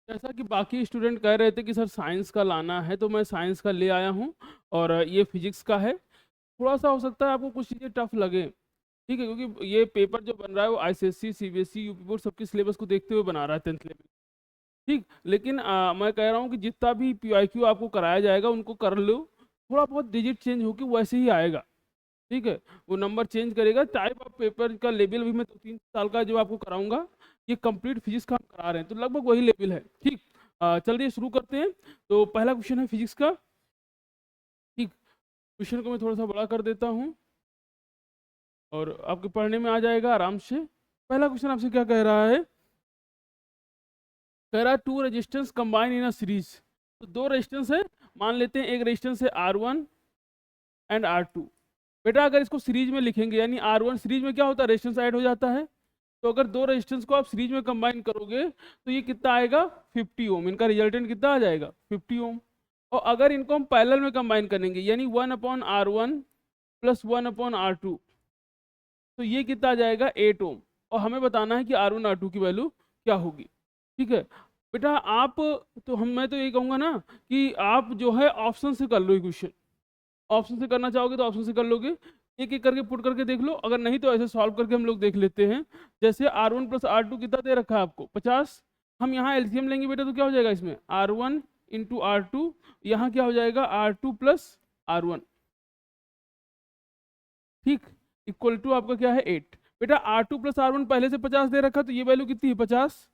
जैसा कि बाकी स्टूडेंट कह रहे थे कि सर साइंस का लाना है, तो मैं साइंस का ले आया हूँ और ये फिजिक्स का है। थोड़ा सा हो सकता है आपको कुछ चीज़ें टफ लगे, ठीक है, क्योंकि ये पेपर जो बन रहा है वो आईसीएससी, सीबीएसई, यूपी बोर्ड सबके सिलेबस को देखते हुए बना रहा है 10th लेवल। ठीक, लेकिन मैं कह रहा हूँ कि जितना भी पीआईक्यू आपको कराया जाएगा उनको कर लो, थोड़ा बहुत डिजिट चेंज होकर वैसे ही आएगा। ठीक है, वो नंबर चेंज करेगा। टाइप ऑफ पेपर का लेवल भी मैं 2-3 साल का जो आपको कराऊंगा, ये कंप्लीट फिजिक्स का हम करा रहे हैं, तो लगभग वही लेवल है। ठीक, चलिए शुरू करते हैं। तो पहला क्वेश्चन है फिजिक्स का। ठीक, क्वेश्चन को मैं थोड़ा सा बड़ा कर देता हूँ और आपके पढ़ने में आ जाएगा आराम से। पहला क्वेश्चन आपसे क्या कह रहा है? कह रहा है two resistance combine in a series. तो दो रेजिस्टेंस है, मान लेते हैं एक रेजिस्टेंस है R1 एंड R2। बेटा अगर इसको सीरीज में लिखेंगे, यानी R1 सीरीज में क्या होता है, रेजिस्टेंस ऐड हो जाता है। तो अगर दो रेजिस्टेंस को आप सीरीज में कंबाइन करोगे तो ये कितना आएगा, 50 ओम। इनका रिजल्टेंट कितना आ जाएगा, 50 ओम। और अगर इनको हम पैरेलल में कंबाइन करेंगे, यानी 1/R1 प्लस 1/R2, तो ये कितना आ जाएगा, 8 ओम। और हमें बताना है कि R1 R2 की वैल्यू क्या होगी। ठीक है बेटा, आप तो मैं तो यही कहूँगा ना कि आप जो है ऑप्शन से कर लो ये क्वेश्चन। ऑप्शन से करना चाहोगे तो ऑप्शन से कर लोगे, एक एक करके पुट करके देख लो। अगर नहीं तो ऐसे सॉल्व करके हम लोग देख लेते हैं। जैसे R1 प्लस R2 कितना दे रखा है आपको, 50। हम यहाँ एलसीएम लेंगे बेटा, तो क्या हो जाएगा इसमें, R1 इंटू R2, यहाँ क्या हो जाएगा, R2 प्लस R1। ठीक, इक्वल टू आपका क्या है, 8। बेटा R2 प्लस R1 पहले से 50 दे रखा, तो ये वैल्यू कितनी है, 50।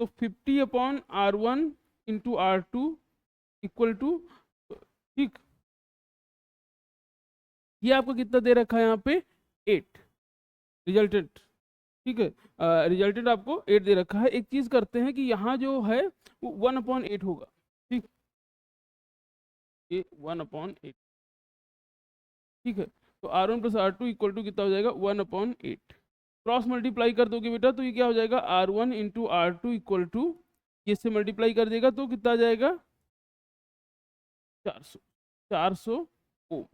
तो 50/R1 into R2 equal to, ठीक, ये आपको कितना दे रखा है यहाँ पे, 8 रिजल्टेंट। ठीक है, रिजल्टेंट आपको 8 दे रखा है। एक चीज करते हैं कि यहाँ जो है वो 1/8 होगा। ठीक, ये 1/8। ठीक है, तो R1 plus R2 equal to कितना हो जाएगा, 1/8। क्रॉस मल्टीप्लाई कर दोगे बेटा तो ये क्या हो जाएगा, R1 into R2 equal to, ये से मल्टीप्लाई कर देगा तो कितना आ जाएगा, 400। 400 ओम।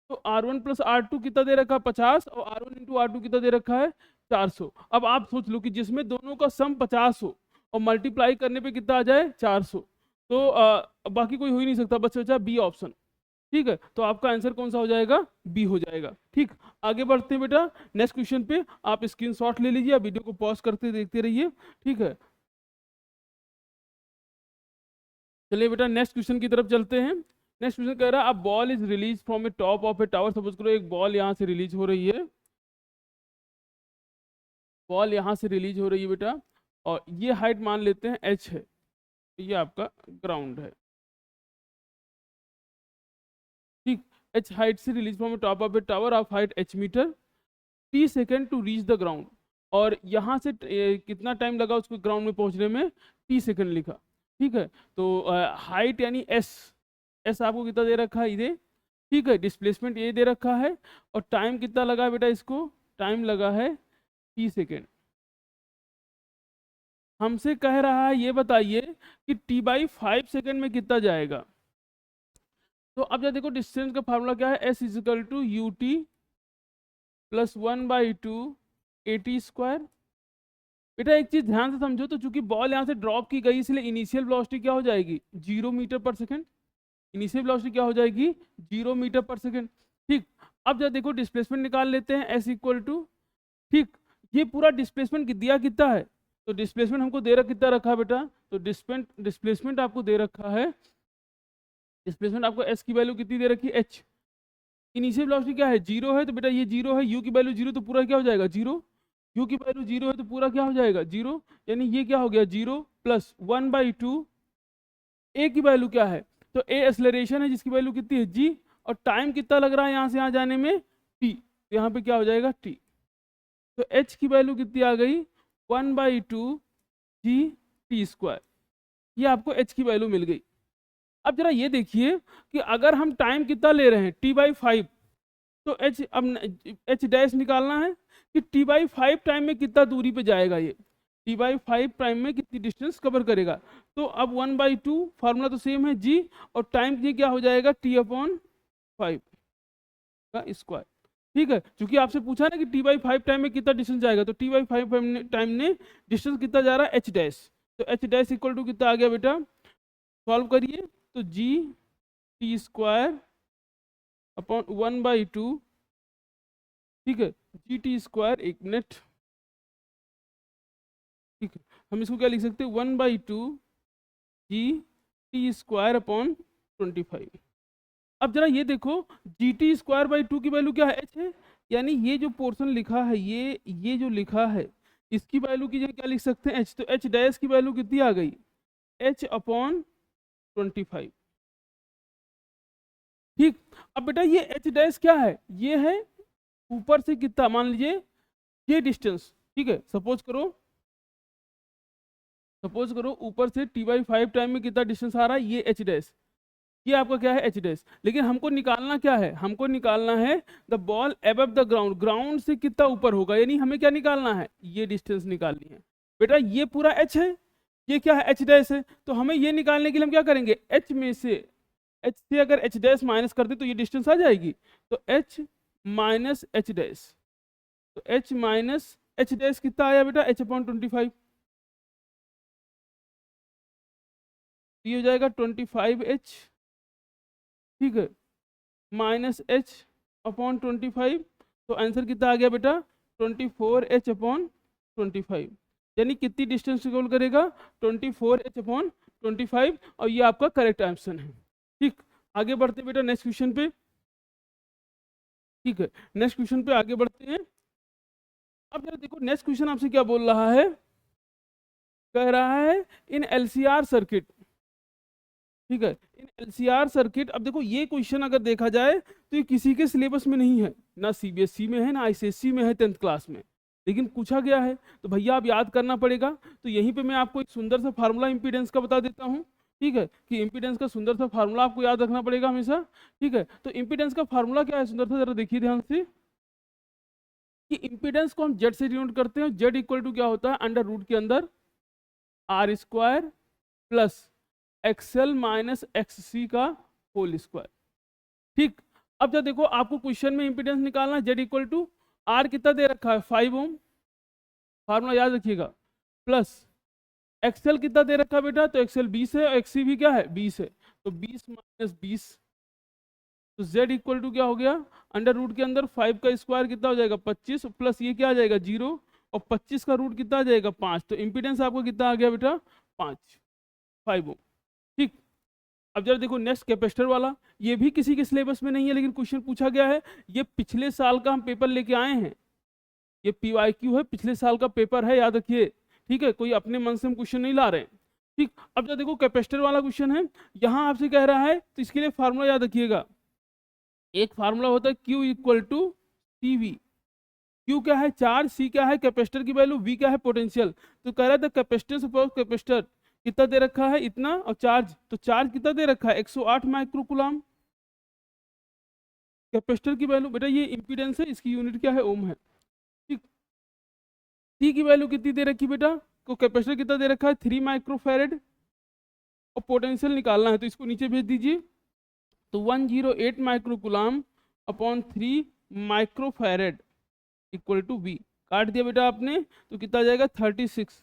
तो R1 प्लस R2 कितना दे रखा है, 50, और R1 इंटू R2 कितना दे रखा है, 400। अब आप सोच लो कि जिसमें दोनों का सम 50 हो और मल्टीप्लाई करने पे कितना आ जाए, 400, तो बाकी कोई हो ही नहीं सकता, बस बचा बी ऑप्शन। ठीक है, तो आपका आंसर कौन सा हो जाएगा, बी हो जाएगा। ठीक, आगे बढ़ते हैं बेटा नेक्स्ट क्वेश्चन पे। आप स्क्रीनशॉट ले लीजिए, आप वीडियो को पॉज करते देखते रहिए। ठीक है, चलिए बेटा नेक्स्ट क्वेश्चन की तरफ चलते हैं। नेक्स्ट क्वेश्चन कह रहा है, a ball is release from A top of a tower. Suppose करो एक बॉल यहाँ से रिलीज हो रही है, बॉल यहाँ से रिलीज हो रही है बेटा, और ये हाइट मान लेते हैं h है, ये आपका ग्राउंड है। ठीक, h हाइट से release from top of a tower of height h metre, t second to reach the ground. और यहाँ से कितना टाइम लगा उसको ग्राउंड में पहुँचने में, t सेकेंड लिखा। ठीक है, तो हाइट यानी s आपको कितना दे रखा है, ये। ठीक है, डिस्प्लेसमेंट ये दे रखा है, और टाइम कितना लगा है बेटा, इसको टाइम लगा है t सेकेंड। हमसे कह रहा है ये बताइए कि t/5 सेकेंड में कितना जाएगा। तो अब जब देखो डिस्टेंस का फार्मूला क्या है, s is equal to u t plus 1/2 AT²। बेटा एक चीज ध्यान से समझो, तो चूंकि बॉल यहाँ से ड्रॉप की गई इसलिए इनिशियल वेलोसिटी क्या हो जाएगी, 0 मीटर पर सेकेंड। इनिशियल वेलोसिटी क्या हो जाएगी, 0 मीटर पर सेकेंड। ठीक, अब जब देखो डिस्प्लेसमेंट निकाल लेते हैं, s इक्वल टू, ठीक, ये पूरा डिस्प्लेसमेंट दिया कितना है, तो डिस्प्लेसमेंट हमको दे रखा कितना रखा है बेटा, तो डिस्प्लेसमेंट आपको दे रखा है, डिस्प्लेसमेंट आपको s की वैल्यू कितनी दे रखी है, h। इनिशियल वेलोसिटी क्या है, 0 है, तो बेटा ये 0 है, u की वैल्यू 0, तो पूरा क्या हो जाएगा, 0। u की वैल्यू 0 है तो पूरा क्या हो जाएगा, 0। यानी ये क्या हो गया, 0 प्लस 1/2। a की वैल्यू क्या है, तो a एक्सेलरेशन है जिसकी वैल्यू कितनी है, g। और टाइम कितना लग रहा है यहाँ से यहाँ जाने में, t। यहाँ पे क्या हो जाएगा, t। तो h की वैल्यू कितनी आ गई, 1/2 g t²। ये आपको h की वैल्यू मिल गई। अब जरा ये देखिए कि अगर हम टाइम कितना ले रहे हैं, t/5, तो h, अब h डैश निकालना है कि t/5 टाइम में कितना दूरी पे जाएगा, ये t/5 टाइम में कितनी डिस्टेंस कवर करेगा। तो अब 1/2 फार्मूला तो सेम है, g, और टाइम ये क्या हो जाएगा, t/5 का स्क्वायर। ठीक है, क्योंकि आपसे पूछा ना कि t/5 टाइम में कितना डिस्टेंस जाएगा, तो t/5 टाइम ने डिस्टेंस कितना जा रहा है, h डैश। तो एच डैश इक्वल टू कितना आ गया बेटा, सॉल्व करिए तो जी टी स्क्वायर अपॉन 1/2, ठीक है, जी टी स्क्वायर, एक मिनट, ठीक है, हम इसको क्या लिख सकते हैं, 1/2 जी टी स्क्वायर अपॉन 25। अब जरा ये देखो, जी टी स्क्वायर बाई 2 की वैल्यू क्या है, एच है, यानी ये जो पोर्शन लिखा है, ये जो लिखा है, इसकी वैल्यू की जगह क्या लिख सकते हैं, एच, तो एच डैश की वैल्यू कितनी आ गई, एच अपॉन 25। ठीक, अब बेटा ये एच डैश क्या है, ये है ऊपर से कितना, मान लीजिए ये डिस्टेंस, ठीक है, सपोज करो ऊपर से t/5 टाइम में कितना डिस्टेंस आ रहा है, ये एच डैश, ये आपका क्या है, एच डैश। लेकिन हमको निकालना क्या है, हमको निकालना है the ball above the ground, ground से कितना ऊपर होगा, यानी हमें क्या निकालना है, ये डिस्टेंस निकालनी है। बेटा ये पूरा एच है, ये क्या है, एच डैश है, तो हमें ये निकालने के लिए हम क्या करेंगे, एच में से, एच से अगर एच डैश माइनस कर दे तो ये डिस्टेंस आ जाएगी, तो एच माइनस एच डैश, तो एच माइनस एच डैश कितना आया बेटा, एच अपॉन 25, ये हो जाएगा 25h, ठीक है, माइनस एच अपॉन 25, तो आंसर कितना आ गया बेटा, 24h अपॉन 25, यानी कितनी डिस्टेंस कवर करेगा, 24h अपॉन 25, और ये आपका करेक्ट आंसर है। ठीक, आगे बढ़ते बेटा नेक्स्ट क्वेश्चन पे, ठीक है, नेक्स्ट क्वेश्चन पे आगे बढ़ते हैं। अब जरा देखो नेक्स्ट क्वेश्चन आपसे क्या बोल रहा है, कह रहा है इन एलसीआर सर्किट, ठीक है, इन एलसीआर सर्किट। अब देखो ये क्वेश्चन अगर देखा जाए तो ये किसी के सिलेबस में नहीं है, ना सीबीएसई में है ना आईसीएसई में है 10th क्लास में, लेकिन पूछा गया है, तो भैया आप याद करना पड़ेगा। तो यहीं पे मैं आपको एक सुंदर सा फार्मूला इंपीडेंस का बता देता हूँ, ठीक है, कि इंपीडेंस का सुंदर सा फार्मूला आपको याद रखना पड़ेगा हमेशा, ठीक है। तो इंपीडेंस का फार्मूला क्या है सुंदर सा, जरा देखिए ध्यान से, कि इंपीडेंस को हम जेड से डिनोट करते हैं, जेड इक्वल टू क्या होता है, अंडर रूट के अंदर R square plus XL minus XC का होल स्क्वायर। ठीक, अब जब देखो आपको क्वेश्चन में इंपीडेंस निकालना है, जेड इक्वल टू आर कितना दे रखा है 5 ओम, फार्मूला याद रखिएगा, प्लस एक्सएल कितना दे रखा है बेटा, तो एक्सएल 20 है और एक्ससी भी क्या है 20 है, तो 20 माइनस 20, तो जेड इक्वल टू क्या हो गया, अंडर रूट के अंदर 5 का स्क्वायर कितना हो जाएगा 25, प्लस ये क्या आ जाएगा 0, और 25 का रूट कितना आ जाएगा 5, तो इंपीडेंस आपको कितना आ गया बेटा 5 ओम। ठीक, अब जरा देखो नेक्स्ट कैपेसिटर वाला, ये भी किसी के सिलेबस में नहीं है लेकिन क्वेश्चन पूछा गया है, ये पिछले साल का हम पेपर लेके आए हैं, ये पीवाईक्यू है, पिछले साल का पेपर है, याद रखिए, ठीक है, कोई अपने मन से हम क्वेश्चन नहीं ला रहे हैं। ठीक, अब जरा देखो कैपेसिटर वाला क्वेश्चन है, यहाँ आपसे कह रहा है, तो इसके लिए फार्मूला याद रखिएगा, एक फार्मूला होता है Q equal to CV, Q क्या है चार्ज, C क्या है कैपेसिटर की वैल्यू, V क्या है पोटेंशियल, तो कह रहा था कैपेसिटेंस ऑफ कैपेसिटर कितना दे रखा है इतना, और चार्ज, तो चार्ज कितना दे रखा है 108 माइक्रोकुलाम, कैपेसिटर की वैल्यू बेटा ये इंपीडेंस है, इसकी यूनिट क्या है ओम है। ठीक, सी की वैल्यू कितनी दे रखी बेटा, तो कैपेसिटर कितना दे रखा है 3 माइक्रोफैरेड, और पोटेंशियल निकालना है तो इसको नीचे भेज दीजिए, तो 108 microcoulomb upon 3 microfarad equal to V, काट दिया बेटा आपने, तो कितना जाएगा 36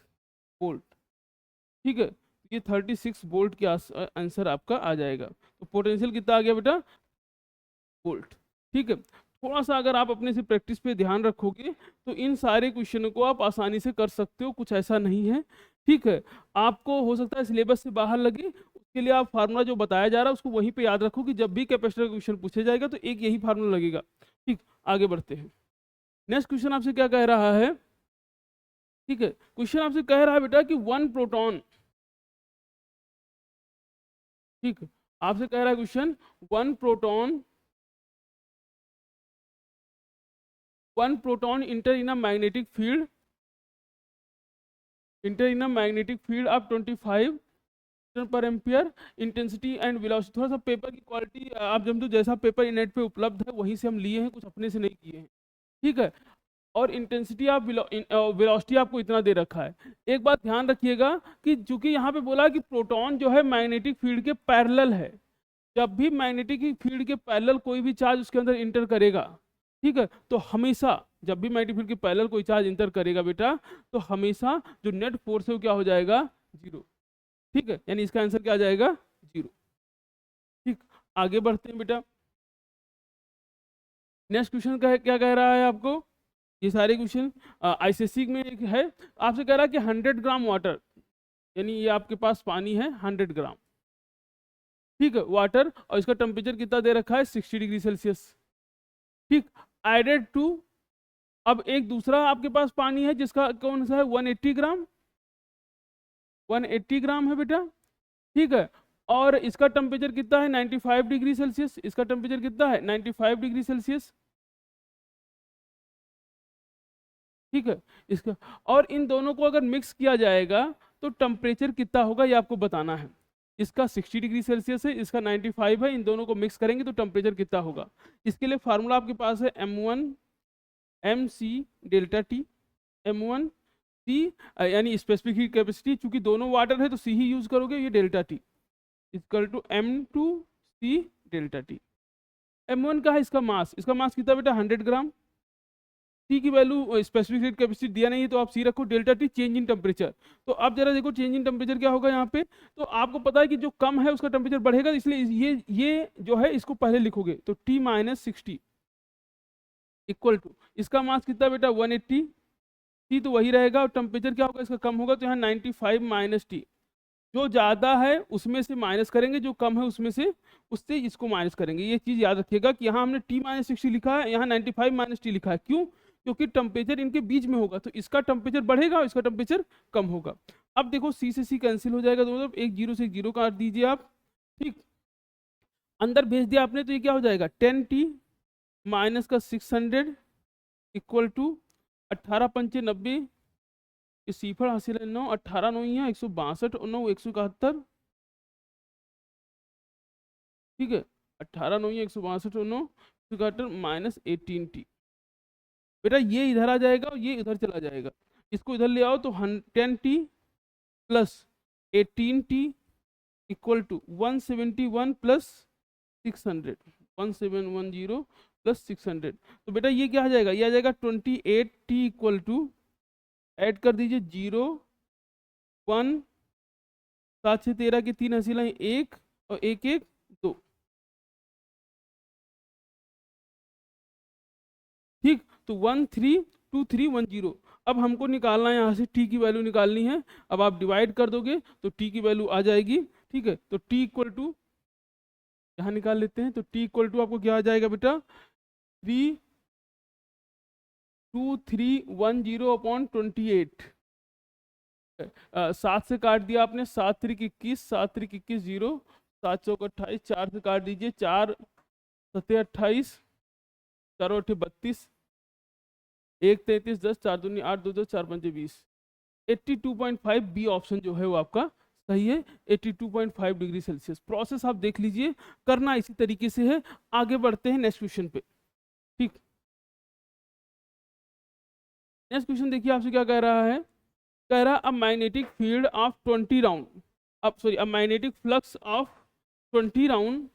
वोल्ट, ठीक है, ये 36 वोल्ट के आंसर आपका आ जाएगा। तो पोटेंशियल कितना आ गया बेटा वोल्ट। ठीक है, थोड़ा सा अगर आप अपने से प्रैक्टिस पे ध्यान रखोगे तो इन सारे क्वेश्चनों को आप आसानी से कर सकते हो, कुछ ऐसा नहीं है। ठीक है, आपको हो सकता है सिलेबस से बाहर लगे, उसके लिए आप फार्मूला जो बताया जा रहा है उसको वहीं पे याद रखो, कि जब भी कैपेसिटर का क्वेश्चन पूछा जाएगा तो एक यही फार्मूला लगेगा। ठीक, आगे बढ़ते हैं, नेक्स्ट क्वेश्चन आपसे क्या कह रहा है, ठीक है, क्वेश्चन आपसे कह रहा है बेटा कि 1 प्रोटॉन, ठीक है, आपसे कह रहा है question 1 proton inter in a magnetic field, inter in a magnetic field of 25 पर एम्पियर, इंटेंसिटी एंड वेलोसिटी। थोड़ा सा पेपर की क्वालिटी आप जब तो जैसा पेपर नेट पे उपलब्ध है वहीं से हम लिए हैं, कुछ अपने से नहीं किए हैं। ठीक है, और इंटेंसिटी ऑफ वेलोसिटी आपको इतना दे रखा है। एक बात ध्यान रखिएगा कि चूंकि यहाँ पे बोला कि प्रोटॉन जो है मैग्नेटिक फील्ड के पैरेलल है, जब भी मैग्नेटिक फील्ड के पैरेलल कोई भी चार्ज उसके अंदर इंटर करेगा, ठीक है, तो हमेशा जब भी मैग्नेटिक फील्ड के पैरेलल कोई चार्ज इंटर करेगा बेटा, तो हमेशा जो नेट फोर्स है वो क्या हो जाएगा 0। ठीक है, यानी इसका आंसर क्या आ जाएगा 0। ठीक, आगे बढ़ते हैं बेटा। नेक्स्ट क्वेश्चन का क्या कह रहा है आपको, ये सारे क्वेश्चन आईसीएससी में एक है, आपसे कह रहा है कि 100 ग्राम वाटर, यानी ये आपके पास पानी है 100 ग्राम, ठीक है, वाटर, और इसका टेम्परेचर कितना दे रखा है 60 डिग्री सेल्सियस। ठीक, एडेड टू, अब एक दूसरा आपके पास पानी है जिसका कौन सा है 180 ग्राम, 180 ग्राम है बेटा, ठीक है, और इसका टेम्परेचर कितना है 95 डिग्री सेल्सियस, इसका टेम्परेचर कितना है 95 डिग्री सेल्सियस। ठीक है, इसका, और इन दोनों को अगर मिक्स किया जाएगा तो टेम्परेचर कितना होगा ये आपको बताना है। इसका 60 डिग्री सेल्सियस है, इसका 95 है, इन दोनों को मिक्स करेंगे तो टेम्परेचर कितना होगा। इसके लिए फार्मूला आपके पास है M1 MC delta T, M1 C यानी स्पेसिफिक हीट कैपेसिटी, चूंकि दोनों वाटर है तो C ही यूज करोगे, ये delta T equal to M2 C delta T. M1 का है इसका मास, इसका मास कितना बेटा 100 ग्राम, टी की वैल्यू स्पेसिफिक हीट कैपेसिटी दिया नहीं है तो आप सी रखो, delta T change in temperature. तो आप जरा देखो चेंज इन टेम्परेचर क्या होगा यहाँ पे, तो आपको पता है कि जो कम है उसका टेम्परेचर बढ़ेगा, इसलिए ये जो है इसको पहले लिखोगे, तो T - 60 इक्वल टू, इसका मास कितना बेटा 180, T तो वही रहेगा, और टेम्परेचर क्या होगा इसका कम होगा, तो यहाँ 95 - T, जो ज़्यादा है उसमें से माइनस करेंगे, जो कम है उसमें से उससे इसको माइनस करेंगे। ये चीज़ याद रखिएगा कि यहाँ हमने T - 60 लिखा है, यहाँ 95 - T लिखा है, क्यों, क्योंकि टेम्परेचर इनके बीच में होगा, तो इसका टेम्परेचर बढ़ेगा और इसका टेम्परेचर कम होगा। अब देखो C से C कैंसिल हो जाएगा, तो मतलब एक जीरो से एक जीरो काट दीजिए आप, ठीक, अंदर भेज दिया आपने, तो ये क्या हो जाएगा 10T माइनस का 600 इक्वल टू 18 पंचे 90, ये सीफड़ हासिल है 9, 18 9 ही है 162 और 9 171, ठीक है, 18 9 ही 162 और 9 माइनस 18T, बेटा ये इधर आ जाएगा और ये इधर चला जाएगा, इसको इधर ले आओ तो 10T plus 18T equal to 171 plus 600, 1710 plus 600, तो बेटा ये क्या आ जाएगा, ये आ जाएगा 28T इक्वल टू, ऐड कर दीजिए 0 1 7 6 13 की 3 हसीला 1 और 1 1 2, ठीक, तो 132310। अब हमको निकालना है यहाँ से T की वैल्यू निकालनी है, अब आप डिवाइड कर दोगे तो T की वैल्यू आ जाएगी, ठीक है, तो T इक्वल टू यहाँ निकाल लेते हैं, तो T इक्वल टू आपको क्या आ जाएगा बेटा 32310 अपॉन 28, 7 से काट दिया आपने, 7 3 21, 7 3 21 0, 7 चौक 28, 4 से काट दीजिए, 4 7 28, 4 8 32, 1 33 10, 4 दूनी 8 2 10, 4 5 20, 82.5 बी ऑप्शन जो है वो आपका सही है, 82.5 डिग्री सेल्सियस। प्रोसेस आप देख लीजिए, करना इसी तरीके से है। आगे बढ़ते हैं नेक्स्ट क्वेश्चन पे, ठीक, नेक्स्ट क्वेश्चन देखिए आपसे क्या कह रहा है, कह रहा uh magnetic field of 20 round, अब sorry uh magnetic flux of 20 round,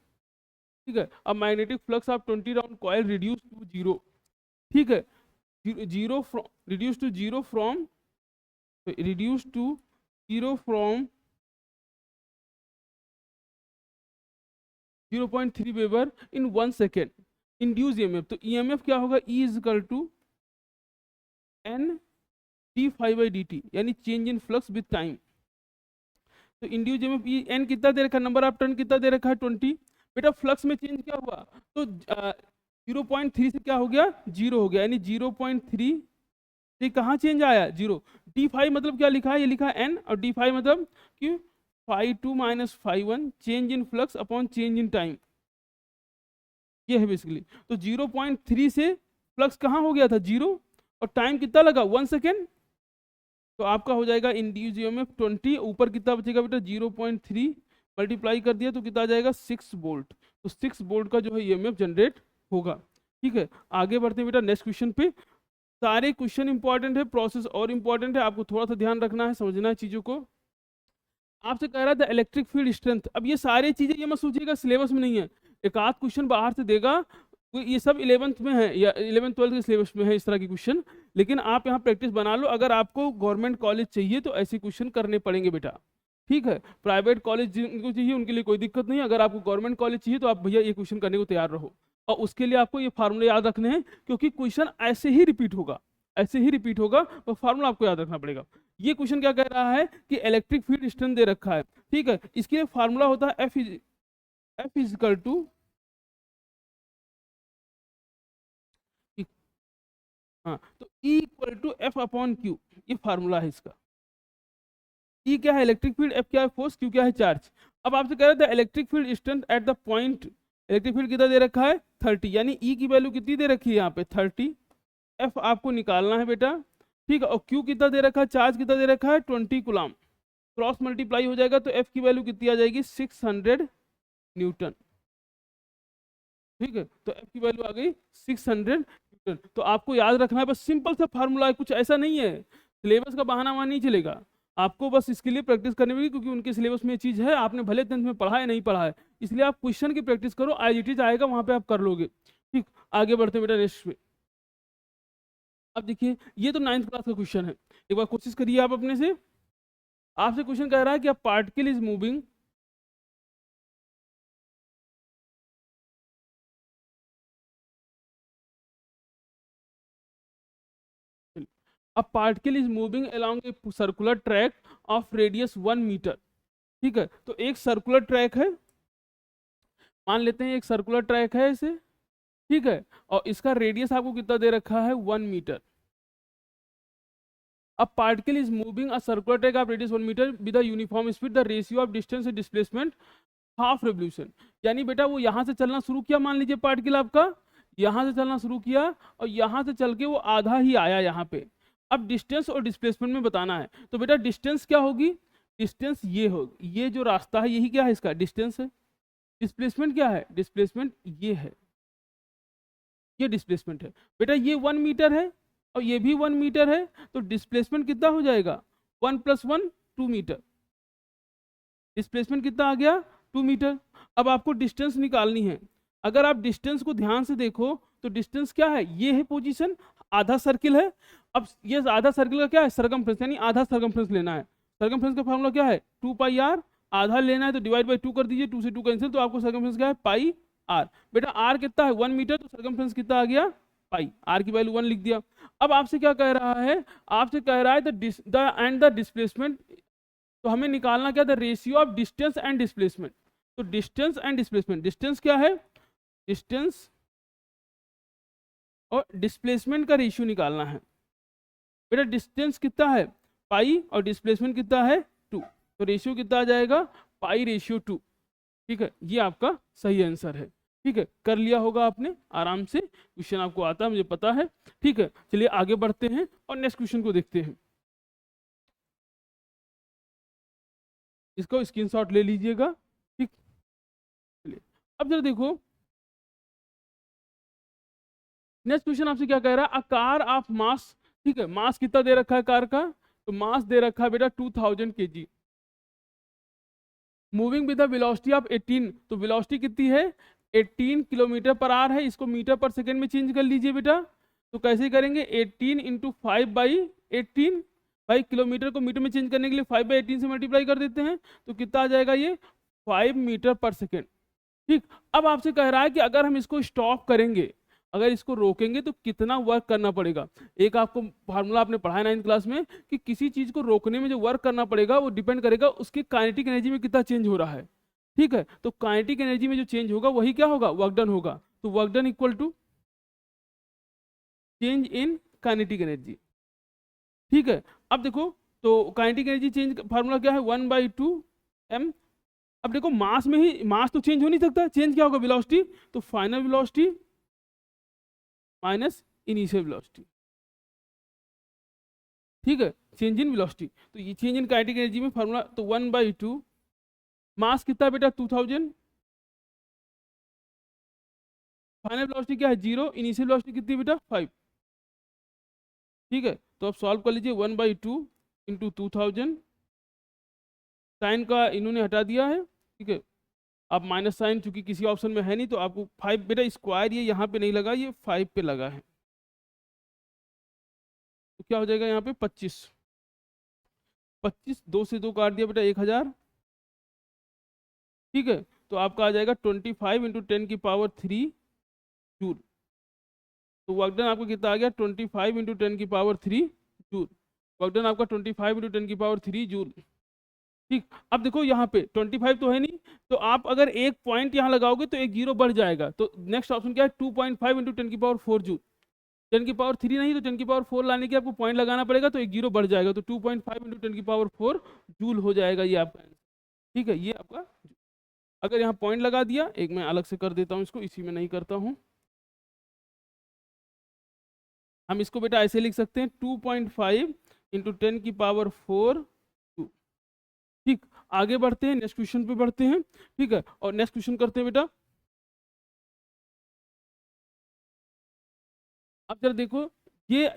ठीक है, uh magnetic flux of 20 round coil reduce to 0, ठीक है, zero from reduce to 0 from reduce to 0 from 0.3 weber in 1 second, induce EMF, तो EMF क्या होगा E is equal to N d∅dt, यानी change in flux with time. तो induce EMF E N कितना दे रखा है, नंबर ऑफ टर्न कितना दे रखा है 20, बेटा फ्लक्स में चेंज क्या हुआ, तो 0.3 से क्या हो गया 0 हो गया, यानी 0.3 से कहाँ चेंज आया 0, d∅ मतलब क्या लिखा है, ये लिखा है N, और d∅ मतलब कि φ2 - φ1 change in flux upon change in time, ये है बेसिकली। तो 0.3 से फ्लक्स कहाँ हो गया था 0, और टाइम कितना लगा 1 सेकेंड, तो आपका हो जाएगा इंड्यूस ईएमएफ 20, ऊपर कितना बचेगा बेटा 0.3 मल्टीप्लाई कर दिया तो कितना आ जाएगा 6 वोल्ट, तो 6 वोल्ट का जो है ईएमएफ जनरेट होगा। ठीक है, आगे बढ़ते हैं बेटा नेक्स्ट क्वेश्चन पे। सारे क्वेश्चन इंपॉर्टेंट है, प्रोसेस और इंपॉर्टेंट है, आपको थोड़ा सा ध्यान रखना है, समझना है चीजों को। आपसे कह रहा था इलेक्ट्रिक फील्ड स्ट्रेंथ, अब ये सारी चीजें ये मत सोचिएगा सिलेबस में नहीं है, एक आध क्वेश्चन बाहर से देगा, ये सब 11th में है या 11th 12th के सिलेबस में है इस तरह की क्वेश्चन, लेकिन आप यहाँ प्रैक्टिस बना लो। अगर आपको गवर्नमेंट कॉलेज चाहिए तो ऐसे क्वेश्चन करने पड़ेंगे बेटा, ठीक है। प्राइवेट कॉलेज जिनको चाहिए उनके लिए कोई दिक्कत नहीं है, अगर आपको गवर्नमेंट कॉलेज चाहिए तो आप भैया ये क्वेश्चन करने को तैयार रहो। और उसके लिए आपको ये फार्मूले याद रखने हैं, क्योंकि क्वेश्चन ऐसे ही रिपीट होगा, ऐसे ही रिपीट होगा, तो फार्मूला आपको याद रखना पड़ेगा। ये क्वेश्चन क्या कह रहा है कि इलेक्ट्रिक फील्ड स्ट्रेंथ दे रखा है, ठीक है। इसके लिए फार्मूला होता है एफ इजिकल टू, हाँ, तो E equal to F upon Q, ये फार्मूला है इसका। E क्या है इलेक्ट्रिक फील्ड, F क्या है फोर्स, Q क्या है चार्ज। अब आपसे कह रहे थे electric field strength at the point, electric field कितना दे रखा है 30, यानी E की वैल्यू कितनी दे रखी है यहाँ पे 30, F आपको निकालना है बेटा, ठीक है। और Q कितना दे रखा है, चार्ज कितना दे रखा है 20 कूलम, क्रॉस मल्टीप्लाई हो जाएगा तो F की वैल्यू कितनी आ जाएगी 600 न्यूटन, ठीक है। तो F की वैल्यू आ गई 600 न्यूटन। तो आपको याद रखना है, बस सिंपल सा फार्मूला है, कुछ ऐसा नहीं है, सिलेबस का बहाना वहां नहीं चलेगा। आपको बस इसके लिए प्रैक्टिस करनी होगी, क्योंकि उनके सिलेबस में ये चीज़ है, आपने भले 10th में पढ़ा है नहीं पढ़ा है, इसलिए आप क्वेश्चन की प्रैक्टिस करो, IGT आएगा वहां पे आप कर लोगे, ठीक। आगे बढ़ते हैं बेटा नेक्स्ट में। अब देखिए ये तो 9th क्लास का क्वेश्चन है, एक बार कोशिश करिए आप अपने से। आपसे क्वेश्चन कह रहा है कि a particle is moving, a particle is moving along a circular track of radius 1 metre, ठीक है। तो एक सर्कुलर ट्रैक है, मान लेते हैं एक सर्कुलर ट्रैक है इसे, ठीक है, और इसका रेडियस आपको कितना दे रखा है 1 मीटर। अब particle is moving a circular track of radius 1 metre with a uniform speed, the ratio of distance and displacement half revolution. यानी बेटा वो यहाँ से चलना शुरू किया, मान लीजिए पार्टिकल आपका यहाँ से चलना शुरू किया और यहाँ से चल के वो आधा ही आया यहाँ पे। अब डिस्टेंस और डिस्प्लेसमेंट में बताना है, तो बेटा डिस्टेंस क्या होगी, डिस्टेंस ये होगी, ये जो रास्ता है यही क्या है इसका डिस्टेंस है। डिस्प्लेसमेंट क्या है, डिस्प्लेसमेंट ये है, ये डिस्प्लेसमेंट है बेटा, ये 1 मीटर है और ये भी 1 मीटर है, तो डिस्प्लेसमेंट कितना हो जाएगा 1 + 1 2 मीटर, डिस्प्लेसमेंट कितना आ गया 2 मीटर। अब आपको डिस्टेंस निकालनी है, अगर आप डिस्टेंस को ध्यान से देखो तो डिस्टेंस क्या है, ये है पोजीशन, आधा सर्किल है। अब ये आधा सर्किल का क्या है सरकमफ्रेंस, यानी आधा सरकमफ्रेंस लेना है। सरकमफ्रेंस का फॉर्मूला क्या है 2πr, आधा लेना है तो डिवाइड बाई 2 कर दीजिए, 2 से 2 कैंसिल, तो आपको सरकमफ्रेंस क्या है πr। बेटा r कितना है 1 मीटर, तो सरकमफ्रेंस कितना आ गया पाई, r की वैल्यू 1 लिख दिया। अब आपसे क्या कह रहा है, आपसे कह रहा है द डिस्प्लेसमेंट, तो हमें निकालना क्या था ratio of distance and displacement. तो डिस्टेंस एंड डिस्प्लेसमेंट, डिस्टेंस क्या है, डिस्टेंस और डिस्प्लेसमेंट का रेशियो निकालना है। बेटा डिस्टेंस कितना है पाई और डिस्प्लेसमेंट कितना है 2, तो रेशियो कितना आ जाएगा π/2, ठीक है। ये आपका सही आंसर है, ठीक है। कर लिया होगा आपने आराम से, क्वेश्चन आपको आता है मुझे पता है, ठीक है। चलिए आगे बढ़ते हैं और नेक्स्ट क्वेश्चन को देखते हैं। इसको स्क्रीनशॉट ले लीजिएगा, ठीक। चलिए अब जरा देखो नेक्स्ट क्वेश्चन आपसे क्या कह रहा है, अ कार ऑफ मास, ठीक है, मास कितना दे रखा है कार का, तो मास दे रखा है बेटा 2000 kg, moving with the velocity of 18, तो वेलोसिटी कितनी है 18 किलोमीटर पर आवर है, इसको मीटर पर सेकेंड में चेंज कर लीजिए बेटा। तो कैसे करेंगे 18 × 5/18, भाई किलोमीटर को मीटर में चेंज करने के लिए 5/18 से मल्टीप्लाई कर देते हैं, तो कितना आ जाएगा ये 5 मीटर पर सेकेंड, ठीक। अब आपसे कह रहा है कि अगर हम इसको स्टॉप करेंगे, अगर इसको रोकेंगे तो कितना वर्क करना पड़ेगा। एक आपको फार्मूला आपने पढ़ा है 9th क्लास में कि किसी चीज को रोकने में जो वर्क करना पड़ेगा वो डिपेंड करेगा उसकी काइनेटिक एनर्जी में कितना चेंज हो रहा है, ठीक है। तो काइनेटिक एनर्जी में जो चेंज होगा वही क्या होगा वर्क डन होगा, तो work done equal to change in kinetic energy, ठीक है। अब देखो तो काइनेटिक एनर्जी चेंज फार्मूला क्या है 1/2 m। अब देखो मास में ही, मास तो चेंज हो नहीं सकता, चेंज क्या होगा वेलोसिटी, तो final velocity minus initial velocity, ठीक है, चेंज इन वेलोसिटी। तो ये चेंज इन काइनेटिक एनर्जी में फार्मूला, तो 1/2 मास कितना बेटा 2000, फाइनल वेलोसिटी क्या है 0, इनिशियल वेलोसिटी कितनी बेटा 5, ठीक है। तो अब सॉल्व कर लीजिए 1/2 × 2000, साइन का इन्होंने हटा दिया है, ठीक है, आप माइनस साइन चूंकि किसी ऑप्शन में है नहीं तो आपको 5 बेटा स्क्वायर ये यहाँ पे नहीं लगा, ये 5 पे लगा है, तो क्या हो जाएगा यहाँ पे 25। 25 2 से 2 काट दिया बेटा 1000, ठीक है। तो आपका आ जाएगा 25 इंटू 10⁻³ जूल। तो वर्क डन आपका कितना आ गया 25 इंटू 10⁻³ जूल। वर्क डन आपका 25 इंटू 10⁻³ जूल। ठीक, अब देखो यहाँ पे 25 तो है नहीं, तो आप अगर एक पॉइंट यहाँ लगाओगे तो एक जीरो बढ़ जाएगा, तो नेक्स्ट ऑप्शन क्या है 2.5 इंटू 10⁻⁴ जूल। 10⁻³ नहीं तो 10⁻⁴ लाने के आपको पॉइंट लगाना पड़ेगा, तो एक जीरो बढ़ जाएगा, तो 2.5 इंटू 10⁻⁴ जूल हो जाएगा ये आपका। ठीक है, ये आपका। अगर यहाँ पॉइंट लगा दिया, एक मैं अलग से कर देता हूँ इसको, इसी में नहीं करता हूँ, हम इसको बेटा ऐसे लिख सकते हैं 2.5 इंटू 10⁻⁴ जूल। ठीक, आगे बढ़ते हैं, नेक्स्ट क्वेश्चन पे बढ़ते हैं। ठीक है, और नेक्स्ट क्वेश्चन करते हैं बेटा। अब जरा देखो, ये